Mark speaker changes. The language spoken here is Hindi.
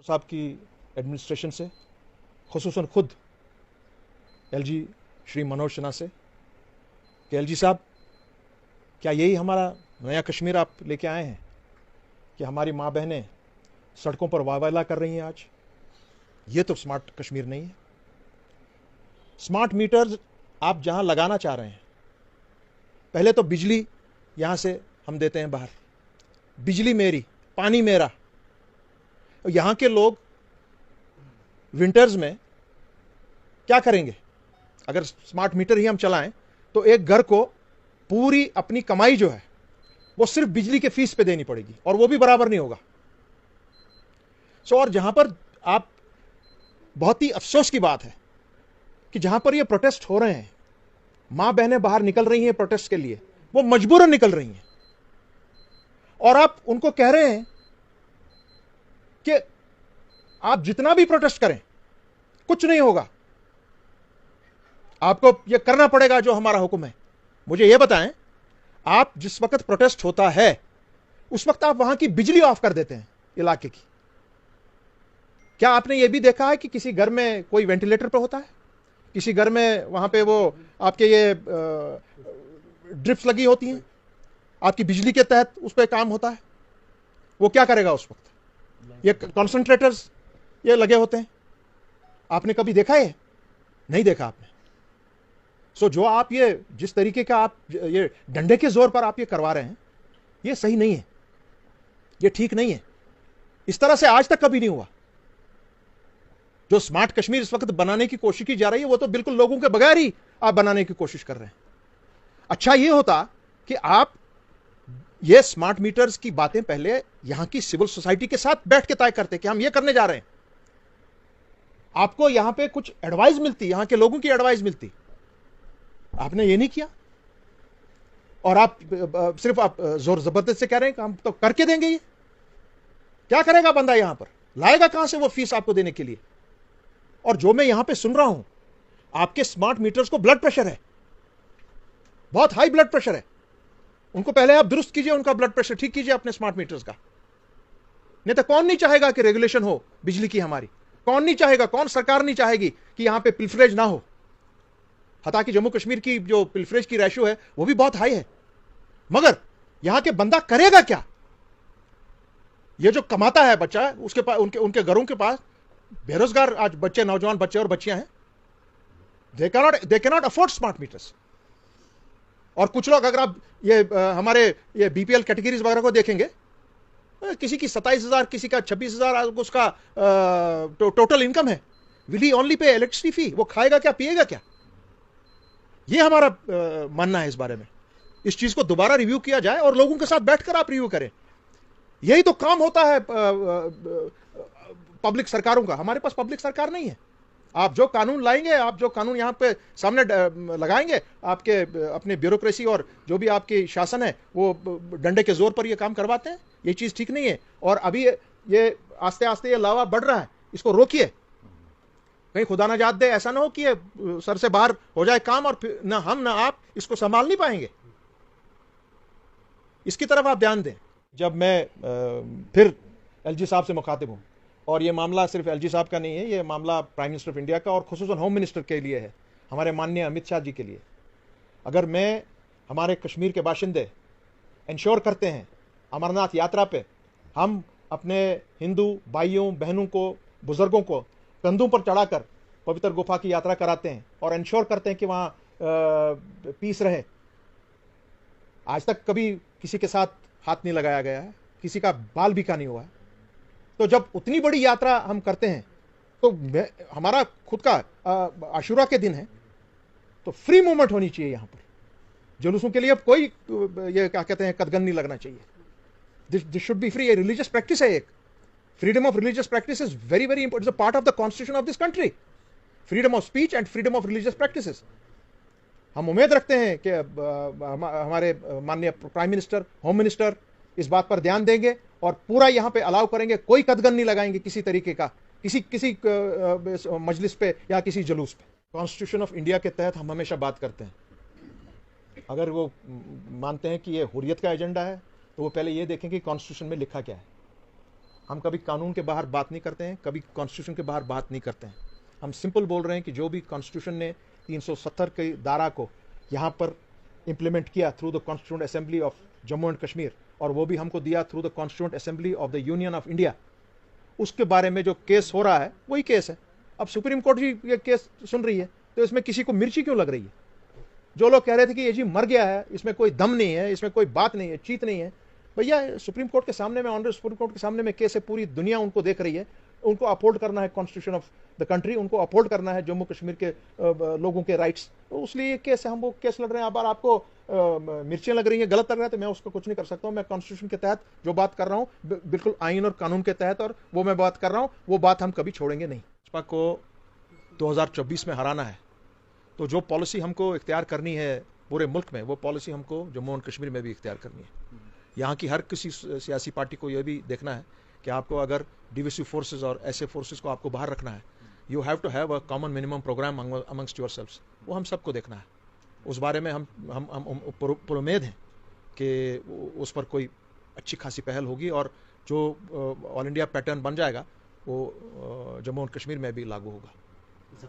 Speaker 1: साहब की एडमिनिस्ट्रेशन से, खुसूसन खुद एलजी श्री मनोज सिन्हा से कि एलजी साहब, क्या यही हमारा नया कश्मीर आप लेके आए हैं कि हमारी माँ बहनें सड़कों पर वावैला कर रही हैं? आज ये तो स्मार्ट कश्मीर नहीं है। स्मार्ट मीटर्स आप जहां लगाना चाह रहे हैं, पहले तो बिजली यहां से हम देते हैं बाहर, बिजली मेरी, पानी मेरा। यहां के लोग विंटर्स में क्या करेंगे? अगर स्मार्ट मीटर ही हम चलाएं तो एक घर को पूरी अपनी कमाई जो है वो सिर्फ बिजली के फीस पे देनी पड़ेगी, और वो भी बराबर नहीं होगा। और जहां पर आप, बहुत ही अफसोस की बात है कि जहां पर ये प्रोटेस्ट हो रहे हैं, मां बहनें बाहर निकल रही हैं प्रोटेस्ट के लिए, वो मजबूरन निकल रही हैं, और आप उनको कह रहे हैं कि आप जितना भी प्रोटेस्ट करें कुछ नहीं होगा, आपको यह करना पड़ेगा जो हमारा हुक्म है। मुझे यह बताएं, आप जिस वक्त प्रोटेस्ट होता है उस वक्त आप वहां की बिजली ऑफ कर देते हैं इलाके की। क्या आपने यह भी देखा है कि किसी घर में कोई वेंटिलेटर पे होता है? किसी घर में वहां पे वो आपके ये ड्रिप्स लगी होती हैं, आपकी बिजली के तहत उस पर काम होता है? वो क्या करेगा उस वक्त? ये कॉन्सेंट्रेटर्स ये लगे होते हैं, आपने कभी देखा है? नहीं देखा आपने। जो आप ये जिस तरीके का आप ये डंडे के जोर पर आप ये करवा रहे हैं, ये सही नहीं है, ये ठीक नहीं है। इस तरह से आज तक कभी नहीं हुआ। जो स्मार्ट कश्मीर इस वक्त बनाने की कोशिश की जा रही है, वो तो बिल्कुल लोगों के बगैर ही आप बनाने की कोशिश कर रहे हैं। अच्छा ये होता कि आप ये स्मार्ट मीटर्स की बातें पहले यहां की सिविल सोसाइटी के साथ बैठ के तय करते कि हम ये करने जा रहे हैं, आपको यहां पे कुछ एडवाइस मिलती, यहां के लोगों की एडवाइस मिलती। आपने ये नहीं किया, और आप सिर्फ आप जोर जबरदस्त से कह रहे हैं कि हम तो करके देंगे। ये क्या करेगा बंदा? यहां पर लाएगा कहां से वो फीस आपको देने के लिए? और जो मैं यहां पे सुन रहा हूं, आपके स्मार्ट मीटर्स को ब्लड प्रेशर है, बहुत हाई ब्लड प्रेशर है। उनको पहले आप दुरुस्त कीजिए, उनका ब्लड प्रेशर ठीक कीजिए अपने स्मार्ट मीटर्स का। नहीं तो कौन नहीं चाहेगा कि रेगुलेशन हो बिजली की हमारी? कौन नहीं चाहेगा? कौन सरकार नहीं चाहेगी कि यहां पे पिल्फरेज ना हो? हालांकि जम्मू कश्मीर की जो पिल्फरेज की रेशियो है वो भी बहुत हाई है, मगर यहां के बंदा करेगा क्या? ये जो कमाता है बच्चा, उसके पास, उनके घरों के पास बेरोजगार आज बच्चे, नौजवान बच्चे और बच्चियां हैं, they cannot afford smart meters. और कुछ लोग, अगर आप ये हमारे ये बीपीएल कैटेगरीज वगैरह को देखेंगे, किसी की 27,000, किसी का 26,000 उसका टोटल इनकम है, will he only pay electricity फी? वो खाएगा क्या, पिएगा क्या? ये हमारा मानना है इस बारे में। इस चीज को दोबारा रिव्यू किया जाए और लोगों के साथ बैठकर आप रिव्यू करें। यही तो काम होता है पब्लिक सरकारों का। हमारे पास पब्लिक सरकार नहीं है। आप जो कानून लाएंगे, आप जो कानून यहां पे सामने लगाएंगे, आपके अपने ब्यूरोक्रेसी और जो भी आपकी शासन है वो डंडे के जोर पर ये काम करवाते हैं। ये चीज ठीक नहीं है। और अभी ये आस्ते आस्ते ये लावा बढ़ रहा है, इसको रोकिए। कहीं खुदा ना जात दे ऐसा ना हो कि ये सर से बाहर हो जाए काम, और फिर ना हम ना आप इसको संभाल नहीं पाएंगे। इसकी तरफ आप ध्यान दें। जब मैं फिर एलजी साहब से मुखातिब हूं, और ये मामला सिर्फ एलजी साहब का नहीं है, ये मामला प्राइम मिनिस्टर ऑफ इंडिया का और खुसूसन होम मिनिस्टर के लिए है, हमारे माननीय अमित शाह जी के लिए। अगर मैं, हमारे कश्मीर के बाशिंदे इंश्योर करते हैं अमरनाथ यात्रा पे हम अपने हिंदू भाइयों बहनों को, बुजुर्गों को कंधों पर चढ़ाकर पवित्र गुफा की यात्रा कराते हैं और इंश्योर करते हैं कि वहां पीस रहे। आज तक कभी किसी के साथ हाथ नहीं लगाया गया है, किसी का बाल बिका नहीं हुआ है। तो जब उतनी बड़ी यात्रा हम करते हैं, तो हमारा खुद का आशुरा के दिन है, तो फ्री मूवमेंट होनी चाहिए यहां पर। जुलूसों के लिए अब कोई ये क्या कहते हैं कदगन नहीं लगना चाहिए। This should be free. ये रिलीजियस प्रैक्टिस है। एक freedom of religious practice is very very important, it's a part of the constitution of this country. Freedom of speech and freedom of religious practices. हम उम्मीद रखते हैं कि हमारे माननीय प्राइम मिनिस्टर, होम मिनिस्टर इस बात पर ध्यान देंगे और पूरा यहां पे अलाउ करेंगे, कोई कदगन नहीं लगाएंगे किसी तरीके का, किसी मजलिस पे या किसी जुलूस पे। कॉन्स्टिट्यूशन ऑफ इंडिया के तहत हम हमेशा बात करते हैं। अगर वो मानते हैं कि ये हुर्रियत का एजेंडा है, तो वो पहले ये देखें कि कॉन्स्टिट्यूशन में लिखा क्या है। हम कभी कानून के बाहर बात नहीं करते हैं, कभी कॉन्स्टिट्यूशन के बाहर बात नहीं करते हैं। हम सिंपल बोल रहे हैं कि जो भी कॉन्स्टिट्यूशन ने 370 के धारा को यहाँ पर इंप्लीमेंट किया through the constituent assembly of Jammu and Kashmir, और वो भी हमको दिया through the constituent assembly of the union of India, उसके बारे में जो केस हो रहा है वही केस है। अब सुप्रीम कोर्ट ही ये केस सुन रही है, तो इसमें किसी को मिर्ची क्यों लग रही है? जो लोग कह रहे थे कि ये जी मर गया है, इसमें कोई दम नहीं है, इसमें कोई बात नहीं है, चीत नहीं है, भैया सुप्रीम कोर्ट के सामने में, ऑनरेबल सुप्रीम कोर्ट के सामने में केस है, पूरी दुनिया उनको देख रही है। उनको अपहोल्ड करना है कॉन्स्टिट्यूशन ऑफ द कंट्री, उनको अपहोल्ड करना है जम्मू कश्मीर के लोगों के राइट्स, तो उसलिए ये केस है, हम वो केस लड़ रहे हैं। अब आपको मिर्चियां लग रही हैं, गलत लग रहा है, तो मैं उसको कुछ नहीं कर सकता हूं। मैं कॉन्स्टिट्यूशन के तहत जो बात कर रहा हूं, बिल्कुल आइन और कानून के तहत, और वो मैं बात कर रहा हूं, वो बात हम कभी छोड़ेंगे नहीं। भाजपा को 2024 में हराना है, तो जो पॉलिसी हमको इख्तियार करनी है पूरे मुल्क में, वो पॉलिसी हमको जम्मू एंड कश्मीर में भी इख्तियार करनी है। यहाँ की हर किसी सियासी पार्टी को यह भी देखना है कि आपको अगर डिविसिव फोर्सेस और ऐसे फोर्सेस को आपको बाहर रखना है, you have to have a common minimum programme amongst yourselves. वो हम सबको देखना है। उस बारे में हम पुरुमेद हैं कि उस पर कोई अच्छी खासी पहल होगी, और जो ऑल इंडिया पैटर्न बन जाएगा वो जम्मू एंड कश्मीर में भी लागू होगा।